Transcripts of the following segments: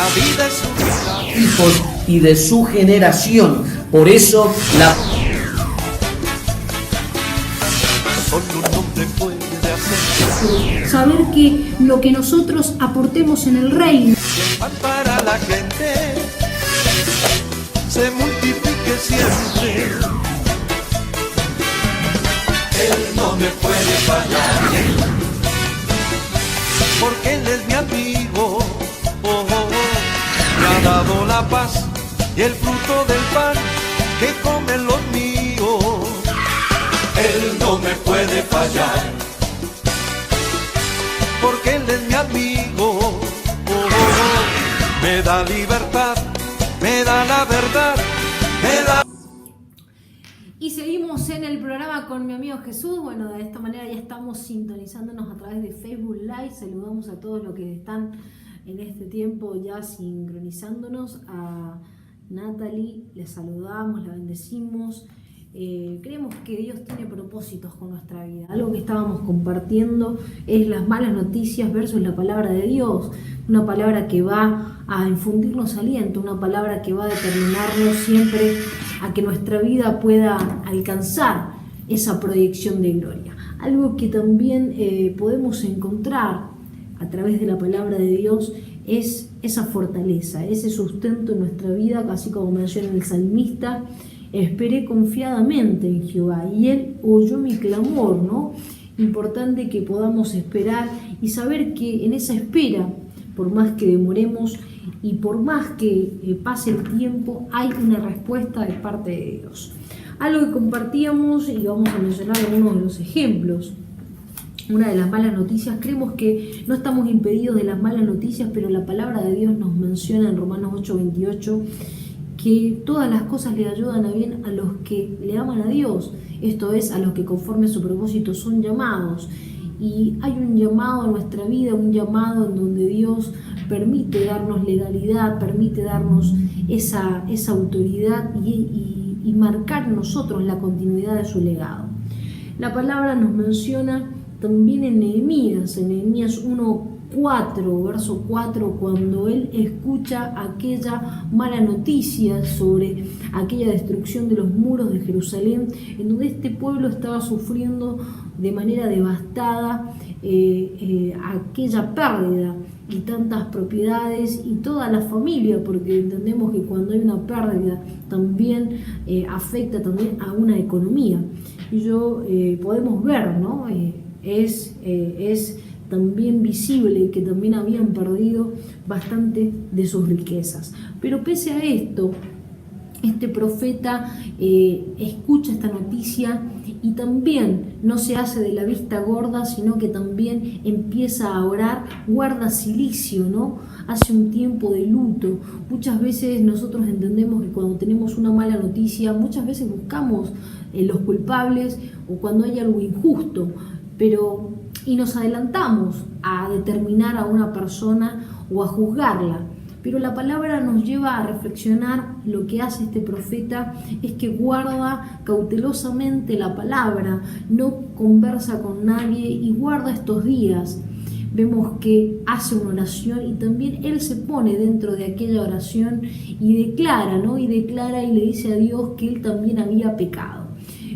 La vida es un milagro. Hijos y de su generación. Por eso la... Solo un hombre puede hacer Saber que lo que nosotros aportemos en el reino pan para la gente, se multiplique siempre. Él no me puede fallar, porque él es mi amigo. Oh, oh, oh. Me ha dado la paz y el fruto del pan que comen los míos. Él no me puede fallar, porque él es mi amigo. Oh, oh, oh. Me da libertad, me da la verdad, me da... y seguimos en el programa con mi amigo Jesús. Bueno, de esta manera ya estamos sintonizándonos a través de Facebook Live. Saludamos a todos los que están en este tiempo ya sincronizándonos. A Natalie, le saludamos, la bendecimos. Creemos que Dios tiene propósitos con nuestra vida. Algo que estábamos compartiendo es las malas noticias versus la palabra de Dios. Una palabra que va a infundirnos aliento, una palabra que va a determinarnos siempre a que nuestra vida pueda alcanzar esa proyección de gloria. Algo que también podemos encontrar a través de la palabra de Dios es esa fortaleza, ese sustento en nuestra vida, así como menciona el salmista. Esperé confiadamente en Jehová y Él oyó mi clamor, ¿no? Importante que podamos esperar y saber que en esa espera, por más que demoremos y por más que pase el tiempo, hay una respuesta de parte de Dios. Algo que compartíamos y vamos a mencionar algunos de los ejemplos. Una de las malas noticias, creemos que no estamos impedidos de las malas noticias, pero la palabra de Dios nos menciona en Romanos 8:28 que todas las cosas le ayudan a bien a los que le aman a Dios, esto es, a los que conforme a su propósito son llamados. Y hay un llamado en nuestra vida, un llamado en donde Dios permite darnos legalidad, permite darnos esa autoridad y marcar en nosotros la continuidad de su legado. La palabra nos menciona también en Nehemías 1:4, verso 4, cuando él escucha aquella mala noticia sobre aquella destrucción de los muros de Jerusalén, en donde este pueblo estaba sufriendo de manera devastada aquella pérdida y tantas propiedades y toda la familia, porque entendemos que cuando hay una pérdida también afecta también a una economía. Y podemos ver, ¿no? Es también visible que también habían perdido bastante de sus riquezas. Pero pese a esto, este profeta escucha esta noticia y también no se hace de la vista gorda, sino que también empieza a orar, guarda silicio, ¿no? Hace un tiempo de luto. Muchas veces nosotros entendemos que cuando tenemos una mala noticia, muchas veces buscamos los culpables o cuando hay algo injusto, y nos adelantamos a determinar a una persona o a juzgarla. Pero la palabra nos lleva a reflexionar. Lo que hace este profeta es que guarda cautelosamente la palabra, no conversa con nadie y guarda estos días. Vemos que hace una oración y también él se pone dentro de aquella oración y declara, ¿no? Y declara y le dice a Dios que él también había pecado.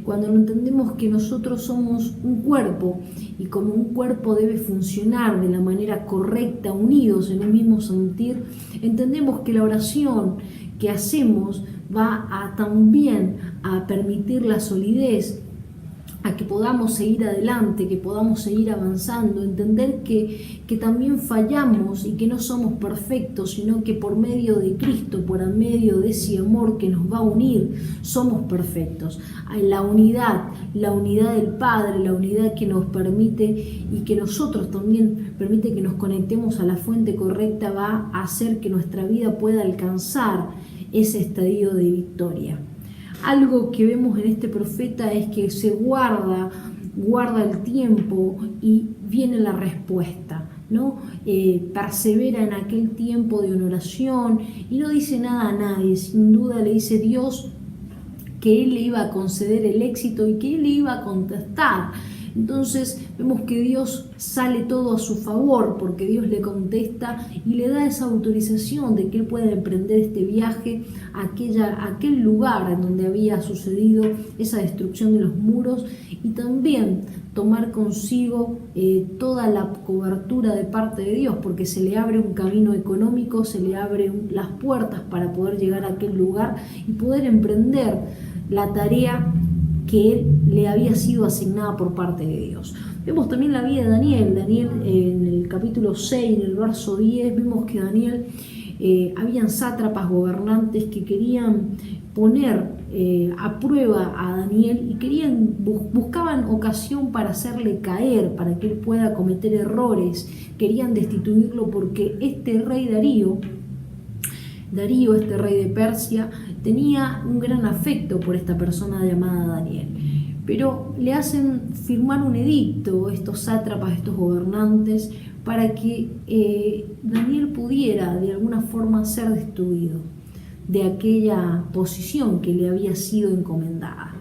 Cuando entendemos que nosotros somos un cuerpo y como un cuerpo debe funcionar de la manera correcta, unidos en un mismo sentir, entendemos que la oración que hacemos va también a permitir la solidez, a que podamos seguir adelante, que podamos seguir avanzando, entender que también fallamos y que no somos perfectos, sino que por medio de Cristo, por medio de ese amor que nos va a unir, somos perfectos. La unidad del Padre, la unidad que nos permite y que nosotros también permite que nos conectemos a la fuente correcta, va a hacer que nuestra vida pueda alcanzar ese estadio de victoria. Algo que vemos en este profeta es que se guarda el tiempo y viene la respuesta, ¿no? Persevera en aquel tiempo de oración y no dice nada a nadie. Sin duda le dice Dios que Él le iba a conceder el éxito y que Él le iba a contestar. Entonces vemos que Dios sale todo a su favor, porque Dios le contesta y le da esa autorización de que él pueda emprender este viaje a aquel lugar en donde había sucedido esa destrucción de los muros, y también tomar consigo toda la cobertura de parte de Dios, porque se le abre un camino económico, se le abren las puertas para poder llegar a aquel lugar y poder emprender la tarea que él le había sido asignada por parte de Dios. Vemos también la vida de Daniel. Daniel, en el capítulo 6, en el verso 10, vemos que Daniel, habían sátrapas gobernantes que querían poner a prueba a Daniel y buscaban ocasión para hacerle caer, para que él pueda cometer errores. Querían destituirlo porque este rey Darío, este rey de Persia, tenía un gran afecto por esta persona llamada Daniel. Pero le hacen firmar un edicto estos sátrapas, estos gobernantes, para que Daniel pudiera de alguna forma ser destruido de aquella posición que le había sido encomendada.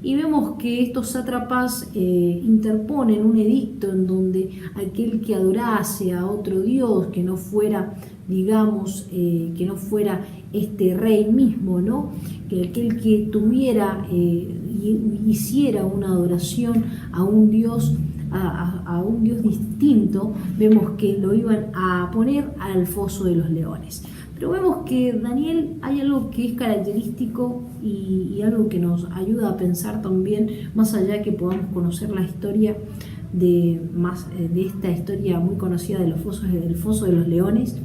Y vemos que estos sátrapas interponen un edicto en donde aquel que adorase a otro dios que no fuera, digamos, que no fuera este rey mismo, ¿no? Que aquel que tuviera hiciera una adoración a un dios, a un dios distinto, vemos que lo iban a poner al foso de los leones. Pero vemos que Daniel, hay algo que es característico y algo que nos ayuda a pensar también, más allá que podamos conocer la historia de esta historia muy conocida del foso de los leones.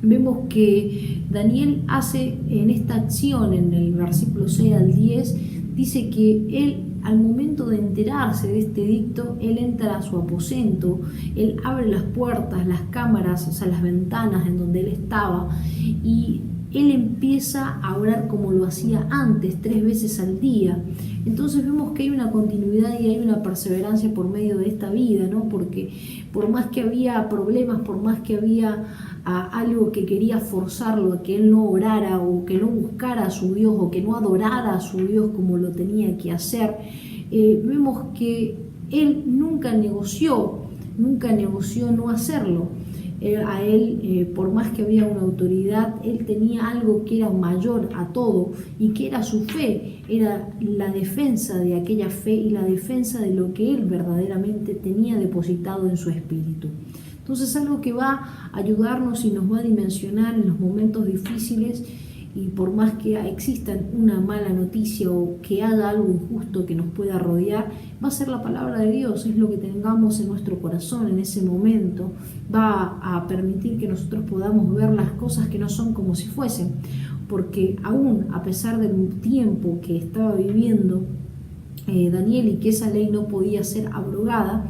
Vemos que Daniel hace en esta acción, en el versículo 6 al 10, dice que él, al momento de enterarse de este edicto, él entra a su aposento, él abre las puertas, las cámaras, o sea, las ventanas en donde él estaba, y él empieza a orar como lo hacía antes, 3 veces al día. Entonces vemos que hay una continuidad y hay una perseverancia por medio de esta vida, ¿no? Porque por más que había problemas, por más que había algo que quería forzarlo a que él no orara o que no buscara a su Dios o que no adorara a su Dios como lo tenía que hacer, vemos que él nunca negoció no hacerlo. A él, por más que había una autoridad, él tenía algo que era mayor a todo y que era su fe, era la defensa de aquella fe y la defensa de lo que él verdaderamente tenía depositado en su espíritu. Entonces, algo que va a ayudarnos y nos va a dimensionar en los momentos difíciles, y por más que exista una mala noticia o que haya algo injusto que nos pueda rodear, va a ser la palabra de Dios, es lo que tengamos en nuestro corazón en ese momento, va a permitir que nosotros podamos ver las cosas que no son como si fuesen, porque aún a pesar del tiempo que estaba viviendo Daniel y que esa ley no podía ser abrogada,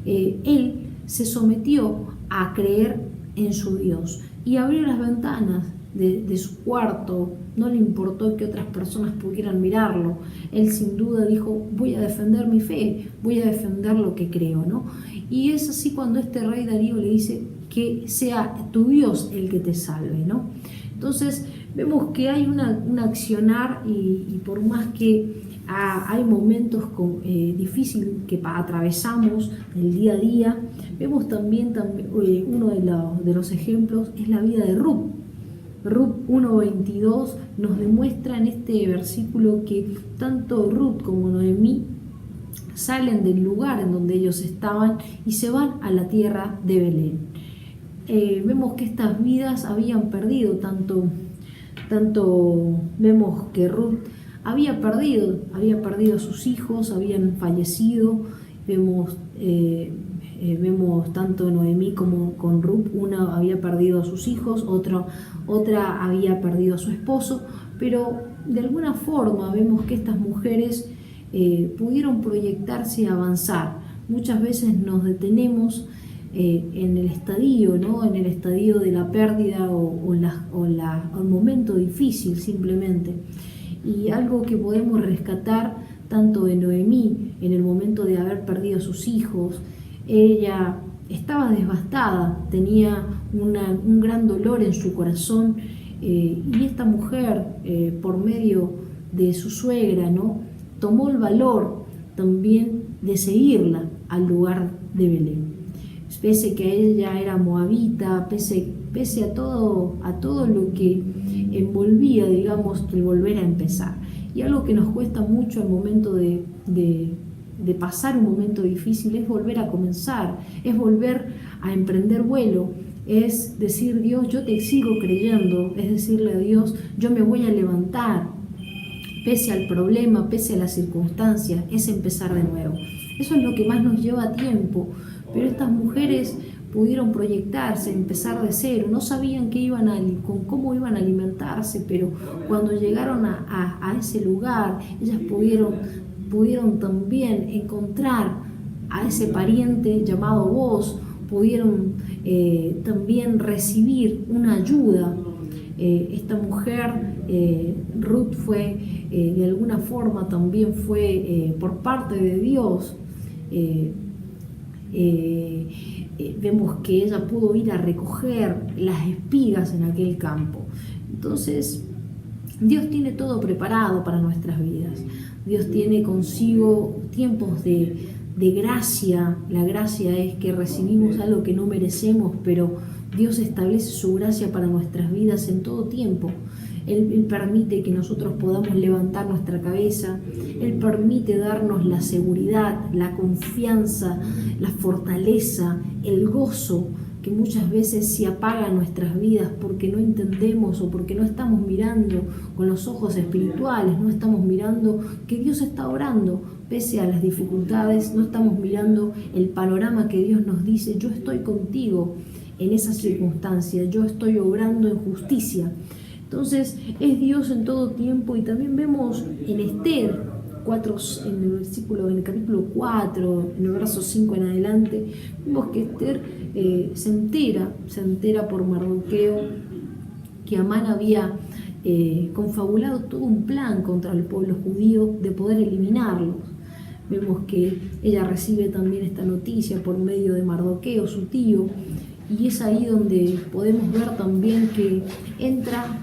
él se sometió a creer en su Dios y abrió las ventanas de su cuarto, no le importó que otras personas pudieran mirarlo. Él sin duda dijo: voy a defender mi fe, voy a defender lo que creo, ¿no? Y es así cuando este rey Darío le dice que sea tu Dios el que te salve, ¿no? Entonces vemos que hay un accionar y por más que hay momentos difíciles que atravesamos el día a día, vemos también uno de los ejemplos es la vida de Ruth. Ruth 1:22 nos demuestra en este versículo que tanto Ruth como Noemí salen del lugar en donde ellos estaban y se van a la tierra de Belén. Vemos que estas vidas habían perdido, tanto vemos que Ruth había perdido a sus hijos, habían fallecido. Vemos tanto Noemí como con Ruth, una había perdido a sus hijos, otra había perdido a su esposo, pero de alguna forma vemos que estas mujeres pudieron proyectarse y avanzar. Muchas veces nos detenemos en el estadio, ¿no? En el estadio de la pérdida o el momento difícil simplemente. Y algo que podemos rescatar tanto de Noemí en el momento de haber perdido a sus hijos, ella estaba devastada, tenía un gran dolor en su corazón, y esta mujer, por medio de su suegra, ¿no?, tomó el valor también de seguirla al lugar de Belén. Pese que ella era moabita, pese a todo lo que envolvía, digamos, el volver a empezar. Y algo que nos cuesta mucho al momento de pasar un momento difícil es volver a comenzar, es volver a emprender vuelo, es decir, Dios, yo te sigo creyendo, es decirle a Dios, yo me voy a levantar, pese al problema, pese a las circunstancias, es empezar de nuevo. Eso es lo que más nos lleva tiempo, pero estas mujeres pudieron proyectarse, empezar de cero, no sabían con cómo iban a alimentarse, pero cuando llegaron a ese lugar, ellas pudieron también encontrar a ese pariente llamado Boaz, pudieron también recibir una ayuda. Esta mujer, Ruth, fue de alguna forma también fue por parte de Dios. Vemos que ella pudo ir a recoger las espigas en aquel campo. Entonces, Dios tiene todo preparado para nuestras vidas. Dios tiene consigo tiempos de gracia. La gracia es que recibimos algo que no merecemos, pero Dios establece su gracia para nuestras vidas en todo tiempo. Él permite que nosotros podamos levantar nuestra cabeza. Él permite darnos la seguridad, la confianza, la fortaleza, el gozo que muchas veces se apaga en nuestras vidas porque no entendemos o porque no estamos mirando con los ojos espirituales, no estamos mirando que Dios está obrando pese a las dificultades, no estamos mirando el panorama que Dios nos dice, yo estoy contigo en esa circunstancia, yo estoy obrando en justicia. Entonces es Dios en todo tiempo. Y también vemos en Esther 4, en el capítulo 4, en el verso 5 en adelante, vemos que Esther se entera por Mardoqueo que Amán había confabulado todo un plan contra el pueblo judío de poder eliminarlos. Vemos que ella recibe también esta noticia por medio de Mardoqueo, su tío, y es ahí donde podemos ver también que entra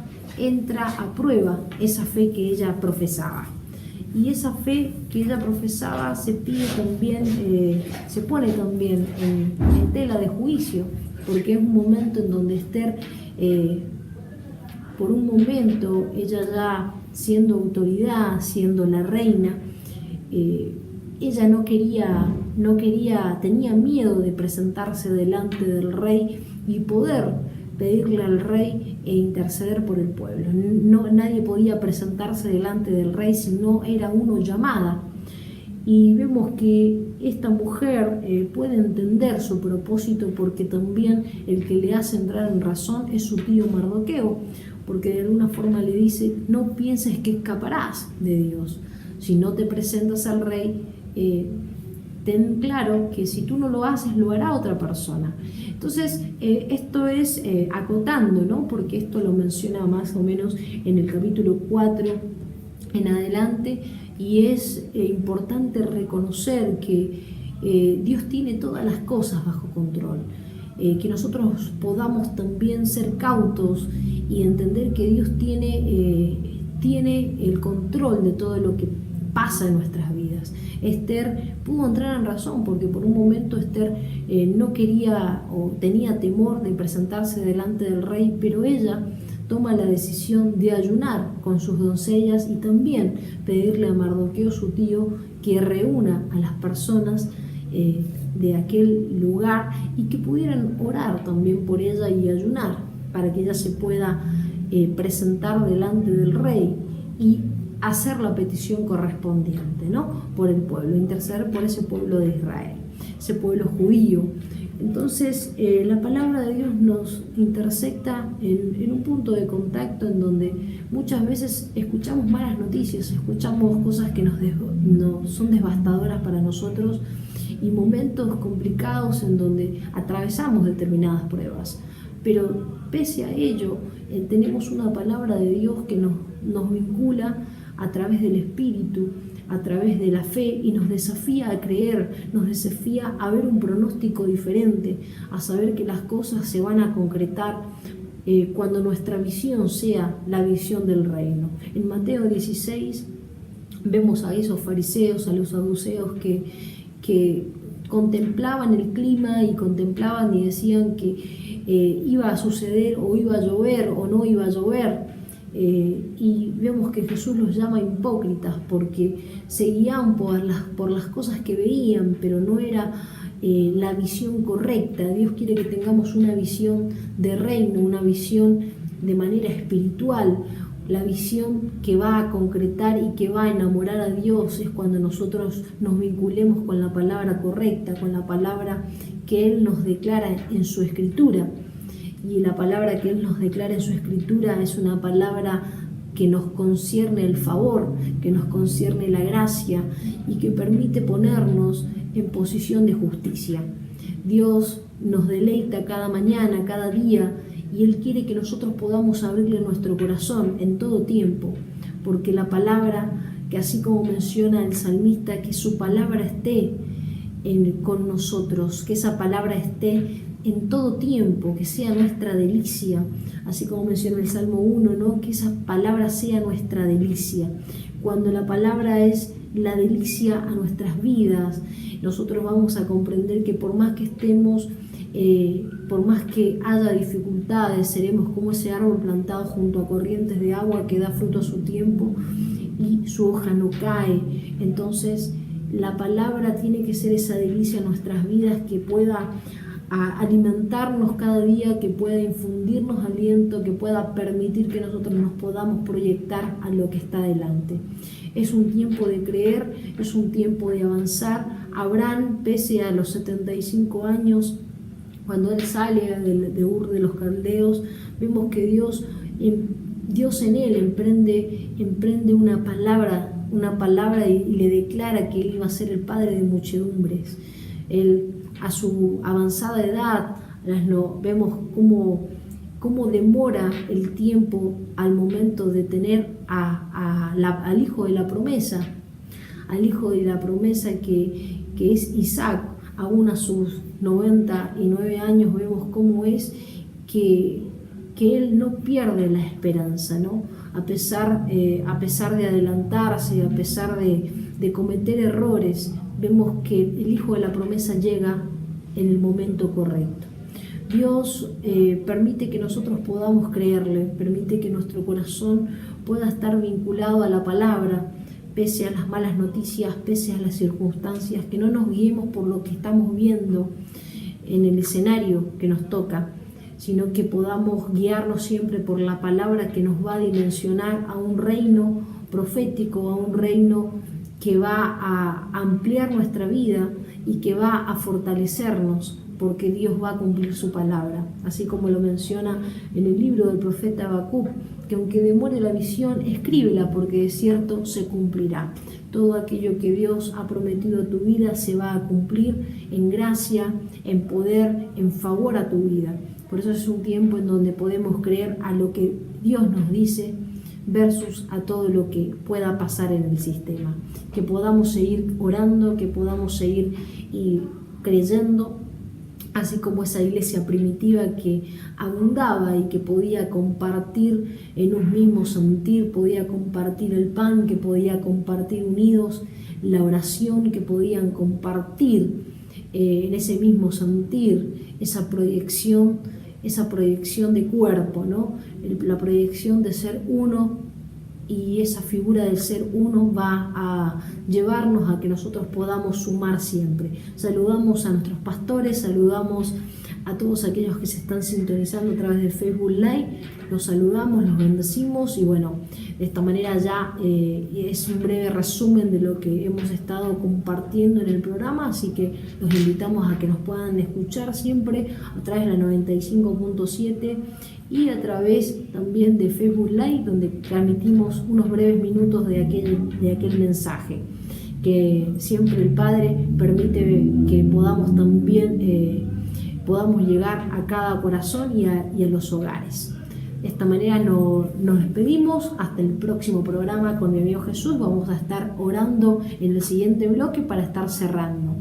a prueba esa fe que ella profesaba. Y esa fe que ella profesaba se pone también en tela de juicio, porque es un momento en donde Esther, por un momento, ella ya siendo autoridad, siendo la reina, ella no quería, tenía miedo de presentarse delante del rey y poder pedirle al rey e interceder por el pueblo. Nadie podía presentarse delante del rey si no era uno llamada. Y vemos que esta mujer puede entender su propósito, porque también el que le hace entrar en razón es su tío Mardoqueo, porque de alguna forma le dice, no pienses que escaparás de Dios. Si no te presentas al rey, ten claro que si tú no lo haces, lo hará otra persona. Entonces, esto es acotando, ¿no? Porque esto lo menciona más o menos en el capítulo 4 en adelante, y es importante reconocer que Dios tiene todas las cosas bajo control. Que nosotros podamos también ser cautos y entender que Dios tiene el control de todo lo que pasa en nuestras vidas. Esther pudo entrar en razón porque por un momento Esther no quería o tenía temor de presentarse delante del rey, pero ella toma la decisión de ayunar con sus doncellas y también pedirle a Mardoqueo, su tío, que reúna a las personas de aquel lugar y que pudieran orar también por ella y ayunar para que ella se pueda presentar delante del rey y hacer la petición correspondiente, ¿no? Por el pueblo, interceder por ese pueblo de Israel, ese pueblo judío. Entonces, la palabra de Dios nos intersecta en un punto de contacto en donde muchas veces escuchamos malas noticias, escuchamos cosas que son devastadoras para nosotros y momentos complicados en donde atravesamos determinadas pruebas. Pero pese a ello, tenemos una palabra de Dios que nos vincula a través del Espíritu, a través de la fe, y nos desafía a creer, nos desafía a ver un pronóstico diferente, a saber que las cosas se van a concretar cuando nuestra visión sea la visión del reino. En Mateo 16 vemos a esos fariseos, a los saduceos que que contemplaban el clima y contemplaban y decían que iba a suceder o iba a llover o no iba a llover. Y vemos que Jesús los llama hipócritas porque se guían por las cosas que veían, pero no era la visión correcta. Dios quiere que tengamos una visión de reino, una visión de manera espiritual. La visión que va a concretar y que va a enamorar a Dios es cuando nosotros nos vinculemos con la palabra correcta, con la palabra que Él nos declara en su Escritura. Y la palabra que Él nos declara en su Escritura es una palabra que nos concierne el favor, que nos concierne la gracia y que permite ponernos en posición de justicia. Dios nos deleita cada mañana, cada día, y Él quiere que nosotros podamos abrirle nuestro corazón en todo tiempo, porque la palabra, que así como menciona el salmista, que su palabra esté con nosotros, que esa palabra esté en todo tiempo, que sea nuestra delicia, así como menciona el Salmo 1, ¿no? Que esa palabra sea nuestra delicia. Cuando la palabra es la delicia a nuestras vidas, nosotros vamos a comprender que por más que estemos, por más que haya dificultades, seremos como ese árbol plantado junto a corrientes de agua que da fruto a su tiempo y su hoja no cae. Entonces la palabra tiene que ser esa delicia en nuestras vidas, que pueda alimentarnos cada día, que pueda infundirnos aliento, que pueda permitir que nosotros nos podamos proyectar a lo que está delante. Es un tiempo de creer, es un tiempo de avanzar. Abraham, pese a los 75 años, cuando él sale de Ur de los Caldeos, vemos que Dios en él emprende una palabra y le declara que él iba a ser el padre de muchedumbres. Él, a su avanzada edad, vemos cómo demora el tiempo al momento de tener al hijo de la promesa, que es Isaac. Aún a sus 99 años vemos cómo es que él no pierde la esperanza, ¿no? A pesar de adelantarse, a pesar de cometer errores, vemos que el hijo de la promesa llega en el momento correcto. Dios permite que nosotros podamos creerle, permite que nuestro corazón pueda estar vinculado a la palabra, pese a las malas noticias, pese a las circunstancias, que no nos guiemos por lo que estamos viendo en el escenario que nos toca, sino que podamos guiarnos siempre por la palabra que nos va a dimensionar a un reino profético, a un reino que va a ampliar nuestra vida y que va a fortalecernos, porque Dios va a cumplir su palabra, así como lo menciona en el libro del profeta Habacuc, que aunque demore la visión, escríbela, porque de cierto se cumplirá. Todo aquello que Dios ha prometido a tu vida se va a cumplir en gracia, en poder, en favor a tu vida. Por eso es un tiempo en donde podemos creer a lo que Dios nos dice versus a todo lo que pueda pasar en el sistema. Que podamos seguir orando, que podamos seguir creyendo, así como esa iglesia primitiva que abundaba y que podía compartir en un mismo sentir, podía compartir el pan, que podía compartir unidos la oración, que podían compartir en ese mismo sentir esa proyección de cuerpo, ¿no? La proyección de ser uno, y esa figura del ser uno va a llevarnos a que nosotros podamos sumar siempre. Saludamos a nuestros pastores, saludamos a todos aquellos que se están sintonizando a través de Facebook Live, los saludamos, los bendecimos, y bueno, de esta manera ya es un breve resumen de lo que hemos estado compartiendo en el programa, así que los invitamos a que nos puedan escuchar siempre a través de la 95.7 y a través también de Facebook Live, donde transmitimos unos breves minutos de aquel mensaje, que siempre el Padre permite que podamos también podamos llegar a cada corazón y a los hogares. De esta manera nos despedimos hasta el próximo programa con mi amigo Jesús. Vamos a estar orando en el siguiente bloque para estar cerrando.